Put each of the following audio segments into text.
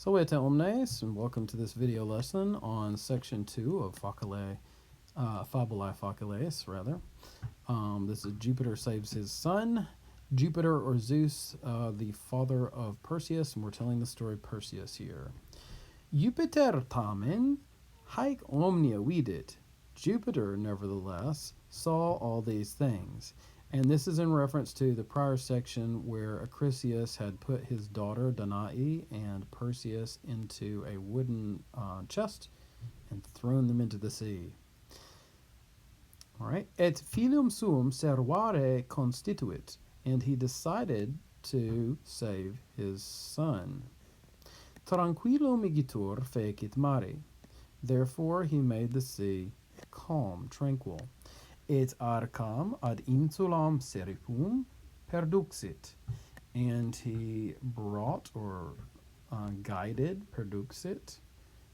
Salve omnes, and welcome to this video lesson on section 2 of Fabulae Faciles, rather. This is Jupiter saves his son, Jupiter or Zeus, the father of Perseus, and we're telling the story of Perseus here. Jupiter tamen haec omnia vidit. Jupiter, nevertheless, saw all these things. And this is in reference to the prior section where Acrisius had put his daughter Danae and Perseus into a wooden chest and thrown them into the sea. All right. Et filium suum servare constituit. And he decided to save his son. Tranquillo migitur fecit mare. Therefore he made the sea calm, tranquil. Et arcam ad insulam serifum perduxit. And he brought or guided, perduxit.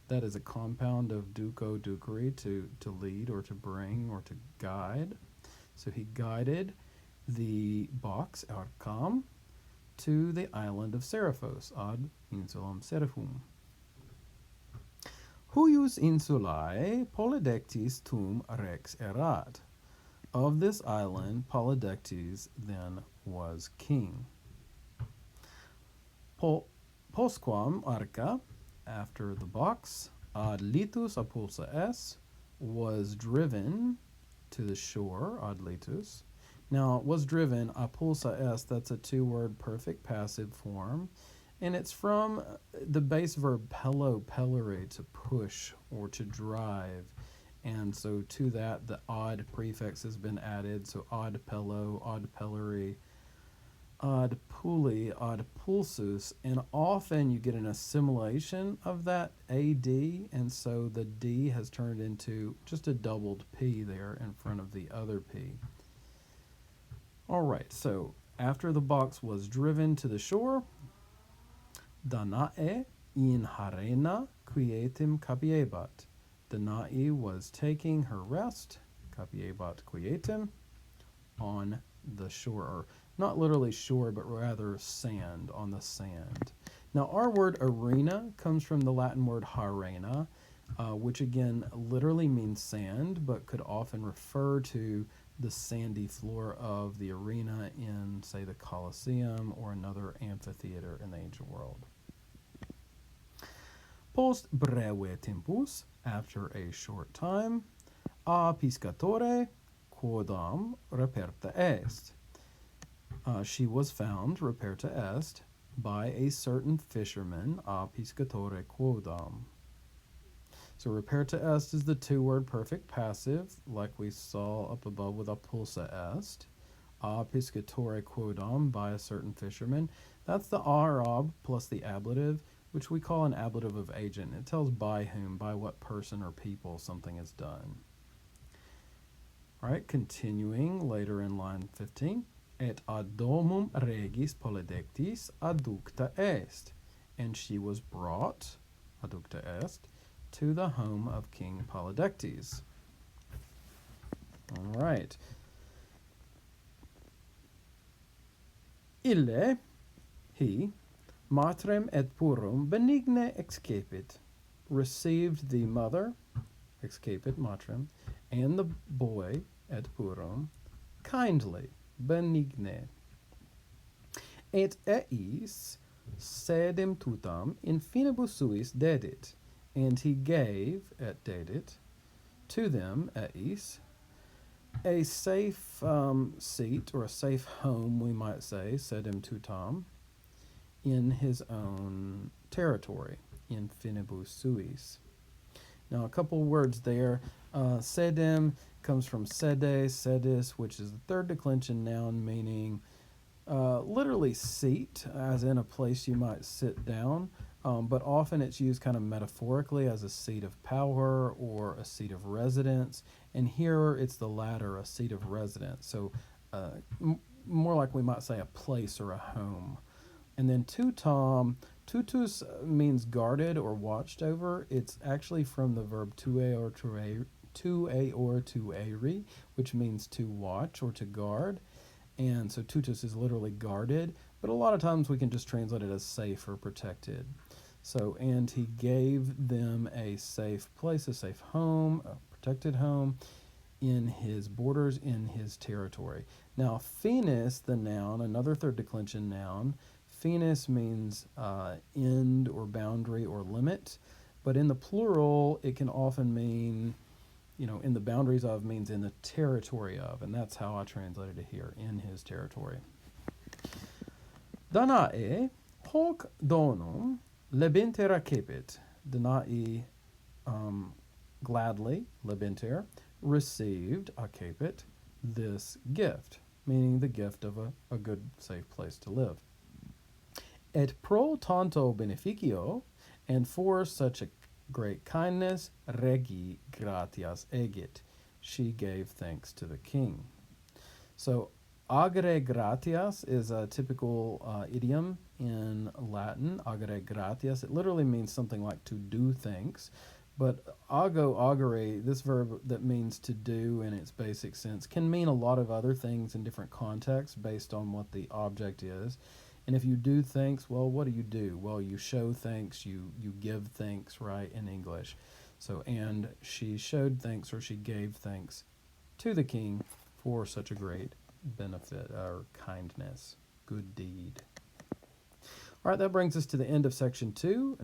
That is a compound of duco, ducere, to lead or to bring or to guide. So he guided the box, arcam, to the island of Seriphos, ad insulam serifum. Huius insulae polydectis tum rex erat. Of this island, Polydectes then was king. Postquam arca, after the box, ad litus apulsa es, was driven to the shore, ad litus. Now, was driven, apulsa es, that's a two-word perfect passive form, and it's from the base verb pello, pellere, to push or to drive. And so to that, the odd prefix has been added. So ad pello, ad pellere, ad puli, ad pulsus. And often you get an assimilation of that AD. And so the D has turned into just a doubled P there in front of the other P. All right, so after the box was driven to the shore, Danae in harena quietim capiebat. Danae was taking her rest, capiebat quietim, on the shore, or not literally shore, but rather sand, on the sand. Now, our word arena comes from the Latin word harena, which again literally means sand, but could often refer to the sandy floor of the arena in, say, the Colosseum or another amphitheater in the ancient world. Post breve tempus, after a short time, a piscatore quodam reperta est. She was found, reperta est, by a certain fisherman, a piscatore quodam. So reperta est is the two-word perfect passive, like we saw up above with apulsa est. A piscatore quodam, by a certain fisherman. That's the arab plus the ablative, which we call an ablative of agent. It tells by whom, by what person or people something is done. All right, continuing later in line 15. Et ad domum regis polydectis adducta est. And she was brought, adducta est, to the home of King Polydectes. All right. Ille, he, matrem et purum benigne excapit, received the mother, excapit matrem, and the boy et purum kindly, benigne. Et eis sedem tutam in finibus suis dedit, and he gave, et dedit, to them, eis, a safe seat, or a safe home, we might say, sedem tutam, in his own territory, in finibus suis. Now, a couple words there. Sedem comes from sede, sedis, which is the third declension noun, meaning literally seat, as in a place you might sit down, but often it's used kind of metaphorically as a seat of power or a seat of residence, and here it's the latter, a seat of residence. So more like we might say a place or a home. And then tutum, tutus means guarded or watched over. It's actually from the verb tue or tueri, which means to watch or to guard. And so tutus is literally guarded, but a lot of times we can just translate it as safe or protected. So, and he gave them a safe place, a safe home, a protected home in his borders, in his territory. Now, Finis, the noun, another third declension noun, Finis means end or boundary or limit, but in the plural, it can often mean, in the boundaries of means in the territory of, and that's how I translated it here, in his territory. Danae hoc donum lebinter accepit. Danae gladly, lebinter, received, accepit, this gift, meaning the gift of a good, safe place to live. Et pro tanto beneficio, and for such a great kindness, regi gratias egit, she gave thanks to the king. So, agere gratias is a typical idiom in Latin. Agere gratias, it literally means something like to do thanks. But agere, this verb that means to do in its basic sense, can mean a lot of other things in different contexts based on what the object is. And if you do thanks, well, what do? Well, you show thanks, you give thanks, right, in English. So, and she showed thanks, or she gave thanks to the king for such a great benefit or kindness, good deed. All right, that brings us to the end of section 2.